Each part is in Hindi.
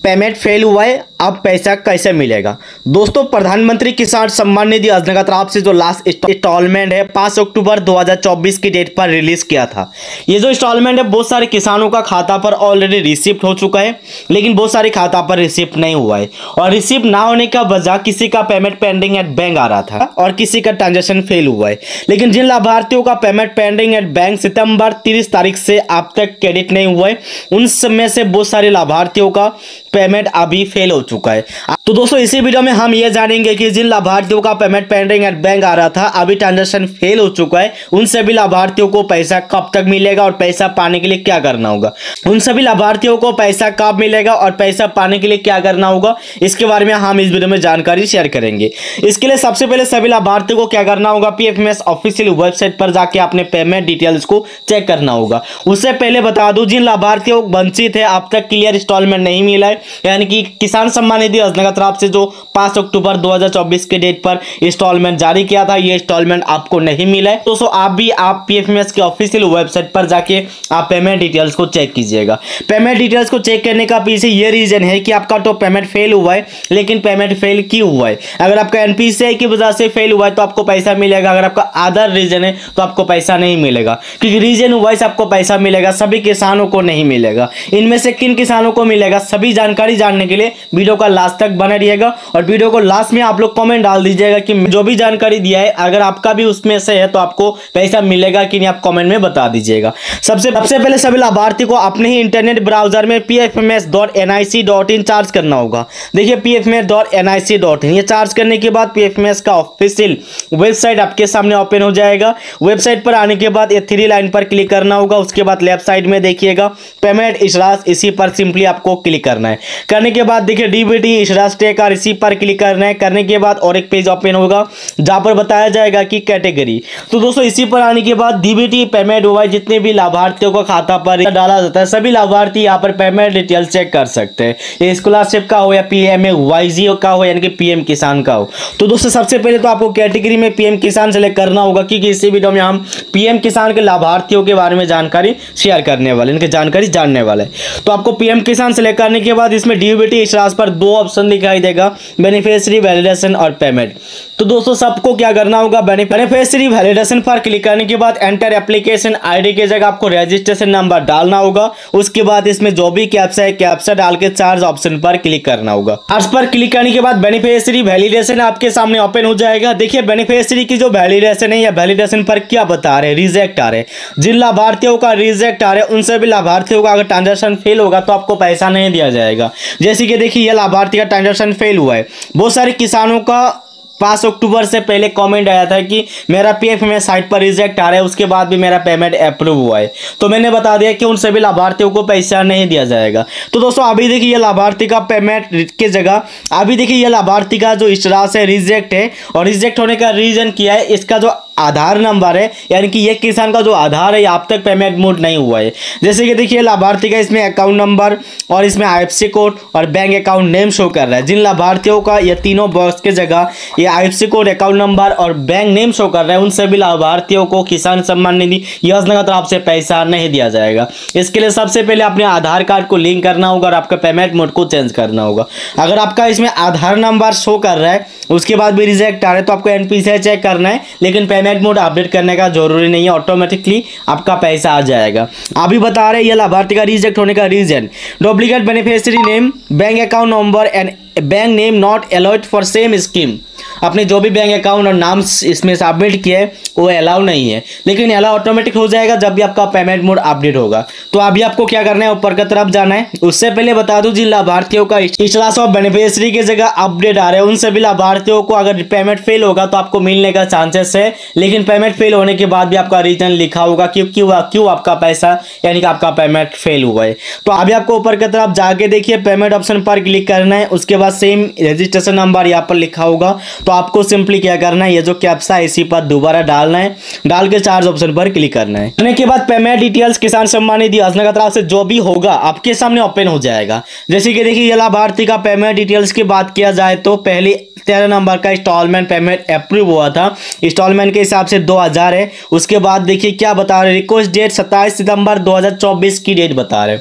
पेमेंट फेल हुआ है, अब पैसा कैसे मिलेगा। दोस्तों, प्रधानमंत्री किसान सम्मान निधि योजना की तरफ से जो लास्ट इंस्टॉलमेंट है 5 अक्टूबर 2024 की डेट पर रिलीज किया था। ये जो इंस्टॉलमेंट है बहुत सारे किसानों का खाता पर ऑलरेडी रिसिप्ट हो चुका है, लेकिन बहुत सारे खाता पर रिसिप्ट नहीं हुआ है। और रिसिप्ट ना होने का वजह किसी का पेमेंट पेंडिंग एट बैंक आ रहा था और किसी का ट्रांजेक्शन फेल हुआ है। लेकिन जिन लाभार्थियों का पेमेंट पेंडिंग एट बैंक सितंबर 30 तारीख से अब तक क्रेडिट नहीं हुआ है, उन समय से बहुत सारे लाभार्थियों का पेमेंट अभी फेल हो चुका है। तो दोस्तों, इसी वीडियो में हम ये जानेंगे कि जिन लाभार्थियों का पेमेंट पेंडिंग एट बैंक आ रहा था, अभी ट्रांजैक्शन फेल हो चुका है, उन सभी लाभार्थियों को पैसा कब तक मिलेगा और पैसा पाने के लिए क्या करना होगा। उन सभी लाभार्थियों को पैसा कब मिलेगा और पैसा पाने के लिए क्या करना होगा, इसके बारे में हम इस वीडियो में जानकारी शेयर करेंगे। इसके लिए सबसे पहले सभी लाभार्थियों को क्या करना होगा, पीएफएमएस ऑफिशियल वेबसाइट पर जाके अपने पेमेंट डिटेल्स को चेक करना होगा। उससे पहले बता दूं, जिन लाभार्थियों वंचित है, अब तक क्लियर इंस्टॉलमेंट नहीं मिला है, यानी कि किसान सम्मान निधि योजना की तरफ से जो 5 अक्टूबर 2024 के डेट पर इंस्टॉलमेंट जारी किया था, ये इंस्टॉलमेंट आपको नहीं मिला है। दोस्तों, आप पीएफएमएस के ऑफिशियल वेबसाइट पर जाके आप पेमेंट डिटेल्स को चेक कीजिएगा। पेमेंट डिटेल्स को चेक करने का पीछे ये रीजन है कि आपका तो पेमेंट फेल हुआ है, लेकिन पेमेंट फेल क्यों हुआ है। अगर आपका एनपीसीआई की वजह से फेल हुआ है तो आपको पैसा मिलेगा, अगर आपका अदर रीजन है तो आपको पैसा नहीं मिलेगा, क्योंकि रीजन वाइज आपको पैसा मिलेगा, सभी किसानों को नहीं मिलेगा। इनमें से किन किसानों को मिलेगा, सभी जानकारी जानने के लिए वीडियो का लास्ट तक बने रहिएगा। और वीडियो को लास्ट में आप लोग कमेंट डाल दीजिएगा कि जो भी जानकारी दिया है अगर आपका भी उसमें से है तो आपको पैसा मिलेगा कि नहीं, आप कमेंट में बता दीजिएगा। सबसे पहले सभी लाभार्थी को अपने ही इंटरनेट ब्राउजर में pfms.nic.in चार्ज करना होगा। देखिए, pfms.nic.in ये चार्ज करने के बाद pfms का ऑफिशियल वेबसाइट आपके सामने ओपन हो जाएगा। वेबसाइट पर आने के बाद ये 3 लाइन पर क्लिक करना होगा। उसके बाद लेफ्ट साइड में देखिएगा पेमेंट इशरास, इसी पर सिंपली आपको क्लिक करना है। करने के बाद देखिए डीबीटी इशरास टेकर, इसी पर क्लिक करना है। करने के बाद और एक पेज ओपन होगा जहां पर बताया जाएगा कि कैटेगरी। तो दोस्तों, इसी पर आने के बाद डीबीटी पेमेंट हुआ है, जितने भी लाभार्थियों को खाता पर डाला जाता है, सभी लाभार्थी यहाँ पर पेमेंट डिटेल चेक कर सकते हैं। ये स्कॉलरशिप का हो या पीएमएवाईजी का हो, यानी कि पीएम किसान का हो। तो दोस्तों, सबसे पहले तो आपको कैटेगरी में पीएम किसान सेलेक्ट करना होगा, क्योंकि इसी वीडियो में हम पीएम किसान के लाभार्थियों के बारे में जानकारी शेयर करने वाले, इनकी जानकारी जानने वाले। तो आपको पीएम किसान सेलेक्ट करने के बाद इसमें डीबीटी इशरास पर 2 ऑप्शन दिखाई देगा, बेनिफिशियरी वैलिडेशन और पेमेंट। तो दोस्तों, सबको क्या करना होगा, बेनिफिशियरी वैलिडेशन पर क्लिक करने के बाद एंटर एप्लीकेशन आईडी की जगह आपको रजिस्ट्रेशन नंबर डालना होगा। उसके बाद इसमें जो भी कैप्चा है, कैप्चा डाल के चार्ज ऑप्शन पर क्लिक करना होगा। चार्ज पर क्लिक करने के बाद बेनिफिशियरी वैलिडेशन आपके सामने ओपन हो जाएगा। देखिए, बेनिफिशियरी की जो वैलिडेशन है या वैलिडेशन पर क्या बता रहे, रिजेक्ट आ रहे। जिन लाभार्थियों का रिजेक्ट आ रहे उन सभी लाभार्थियों का अगर ट्रांजेक्शन फेल होगा तो आपको पैसा नहीं दिया जाएगा। जैसे कि देखिए, यह लाभार्थी का ट्रांजेक्शन फेल हुआ है। बहुत सारे किसानों का 5 अक्टूबर से पहले कमेंट आया था कि मेरा पीएफएमएस साइट पर रिजेक्ट आ रहा है, उसके बाद भी मेरा पेमेंट अप्रूव हुआ है। तो मैंने बता दिया कि उन सभी लाभार्थियों को पैसा नहीं दिया जाएगा। तो दोस्तों, अभी देखिए ये लाभार्थी का पेमेंट की जगह अभी देखिए ये लाभार्थी का जो इशरास है रिजेक्ट है, और रिजेक्ट होने का रीजन क्या है, इसका जो आधार नंबर है, यानी कि ये किसान का जो आधार है अब तक पेमेंट मोड नहीं हुआ है। जैसे कि देखिए लाभार्थी का इसमें अकाउंट नंबर और इसमें आईएफएससी कोड और बैंक अकाउंट नेम शो कर रहा है। जिन लाभार्थियों का ये तीनों बॉक्स की जगह ये आईएफएससी कोड, अकाउंट नंबर और बैंक नेम शो कर रहा है, उन सभी लाभार्थियों को किसान सम्मान निधि योजना की तरफ से पैसा नहीं दिया जाएगा। इसके लिए सबसे पहले अपने आधार कार्ड को लिंक करना होगा और आपका पेमेंट मोड को चेंज करना होगा। अगर आपका इसमें आधार नंबर शो कर रहा है उसके बाद भी रिजेक्ट आ रहा है तो आपको एनपीसीआई चेक करना है, लेकिन पेमेंट मोड अपडेट करने का जरूरी नहीं है, ऑटोमेटिकली आपका पैसा आ जाएगा। अभी बता रहे हैं ये लाभार्थी का रिजेक्ट होने का reason, duplicate beneficiary name, bank account number and bank name not allowed for same scheme. अपने जो भी बैंक अकाउंट और नाम इसमें सबमिट किए वो अलाउ नहीं है, लेकिन अलाउ ऑटोमेटिक हो जाएगा जब भी आपका पेमेंट मोड अपडेट होगा। तो अभी आपको क्या करना है, ऊपर की तरफ जाना है। उससे पहले बता दूं, जिन लाभार्थियों का इशरास और बेनिफिशियरी की जगह अपडेट आ रहे हैं उन सभी लाभार्थियों को अगर पेमेंट फेल होगा तो आपको मिलने का चांसेस है, लेकिन पेमेंट फेल होने के बाद भी आपका रीजन लिखा होगा कि क्यों आपका पैसा, यानी कि आपका पेमेंट फेल हुआ है। तो अभी आपको ऊपर की तरफ जाके देखिए पेमेंट ऑप्शन पर क्लिक करना है। उसके बाद सेम रजिस्ट्रेशन नंबर यहाँ पर लिखा होगा, तो आपको सिंपली क्या करना है, ये जो कैप्चा है इसी पर दोबारा डालना है, डाल के चार्ज ऑप्शन पर क्लिक करना है। करने के बाद पेमेंट डिटेल्स किसान सम्मान निधि योजना की तरफ से जो भी होगा आपके सामने ओपन हो जाएगा। जैसे कि देखिए ये लाभार्थी का पेमेंट डिटेल्स की बात किया जाए तो पहले 13 नंबर का इंस्टॉलमेंट पेमेंट अप्रूव हुआ था। इंस्टॉलमेंट के हिसाब से 2000 है। उसके बाद देखिए क्या बता रहे, रिक्वेस्ट डेट 27 सितंबर 2024 की डेट बता रहे।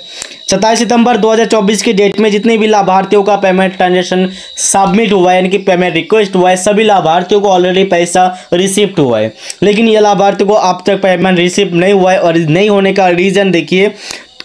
27 सितंबर 2024 की डेट में जितने भी लाभार्थियों का पेमेंट ट्रांजेक्शन सबमिट हुआ है, यानी कि पेमेंट रिक्वेस्ट हुआ है, सभी लाभार्थियों को ऑलरेडी पैसा रिसीव हुआ है। लेकिन ये लाभार्थियों को अब तक पेमेंट रिसीव नहीं हुआ है, और नहीं होने का रीज़न देखिए,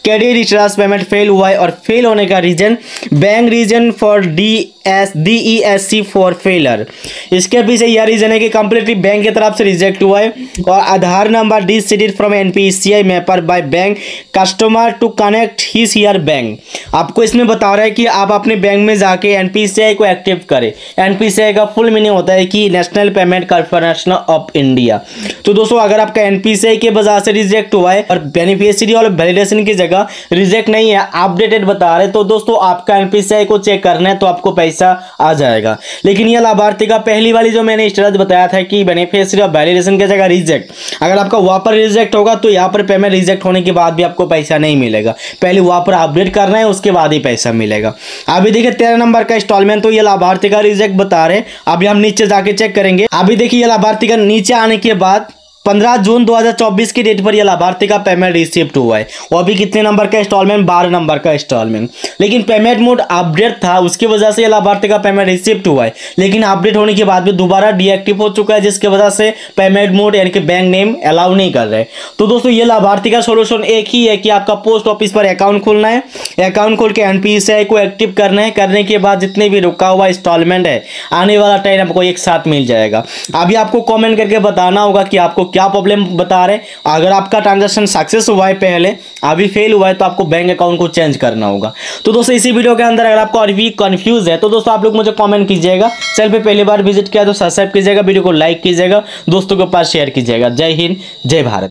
क्रेडिट रिचार्ज पेमेंट फेल हुआ है, और फेल होने का reason bank reason for DESC for failure. इसके पीछे यह रीजन है कि कंप्लीटली बैंक की तरफ से रिजेक्ट हुआ है, और Aadhaar number decided from NPCI mapper by bank customer to connect his here bank. आपको इसमें बता रहा है कि आप अपने बैंक में जाके NPCI को एक्टिव करें। NPCI का फुल मीनिंग होता है कि national payment corporation of India. तो दोस्तों अगर आपका NPCI के वजह से रिजेक्ट हुआ है और बेनिफिशियरी और वैलिडेशन की जगह रिजेक्ट नहीं है, अपडेटेड बता रहे, तो दोस्तों आपका NPCI को चेक करना है, तो आपको पैसा आ जाएगा। लेकिन यह लाभार्थी का पहली वाली जो मैंने स्टेटस बताया था कि बेनिफिशियरी और वैलिडेशन की जगह रिजेक्ट, अगर आपका वहां पर रिजेक्ट होगा तो यहाँ पर पेमेंट रिजेक्ट होने के बाद भी आपको पैसा नहीं मिलेगा। पहले वहां पर अपडेट करना है, उसके बाद ही पैसा मिलेगा। अभी देखिए 13 नंबर का इंस्टॉलमेंट तो ये लाभार्थी का रिजेक्ट बता रहे। अभी हम नीचे जाके चेक करेंगे। अभी देखिए ये लाभार्थी का नीचे आने के बाद 15 जून 2024 की डेट पर यह लाभार्थी का पेमेंट रिसीव्ड हुआ है। वो अभी कितने नंबर का इंस्टॉलमेंट, 12 नंबर का इंस्टॉलमेंट। लेकिन पेमेंट मोड अपडेट था, उसकी वजह से यह लाभार्थी का पेमेंट रिसीव्ड हुआ है। लेकिन अपडेट होने के बाद भी दोबारा डीएक्टिव हो चुका है, जिसकी वजह से पेमेंट मोड यानी कि बैंक नेम अलाउ नहीं कर रहे। तो दोस्तों ये लाभार्थी का सोल्यूशन एक ही है कि आपका पोस्ट ऑफिस पर अकाउंट खोलना है, अकाउंट खोल के NPCI को एक्टिव करना है। करने के बाद जितने भी रुका हुआ इंस्टॉलमेंट है, आने वाला टाइम आपको एक साथ मिल जाएगा। अभी आपको कॉमेंट करके बताना होगा कि आपको क्या प्रॉब्लम बता रहे। अगर आपका ट्रांजैक्शन सक्सेस हुआ है पहले, अभी फेल हुआ है, तो आपको बैंक अकाउंट को चेंज करना होगा। तो दोस्तों इसी वीडियो के अंदर अगर आपको और भी कंफ्यूज है तो दोस्तों आप लोग मुझे कमेंट कीजिएगा। चैनल पे पहली बार विजिट किया तो सब्सक्राइब कीजिएगा, वीडियो को लाइक कीजिएगा, दोस्तों के पास शेयर कीजिएगा। जय हिंद, जय भारत।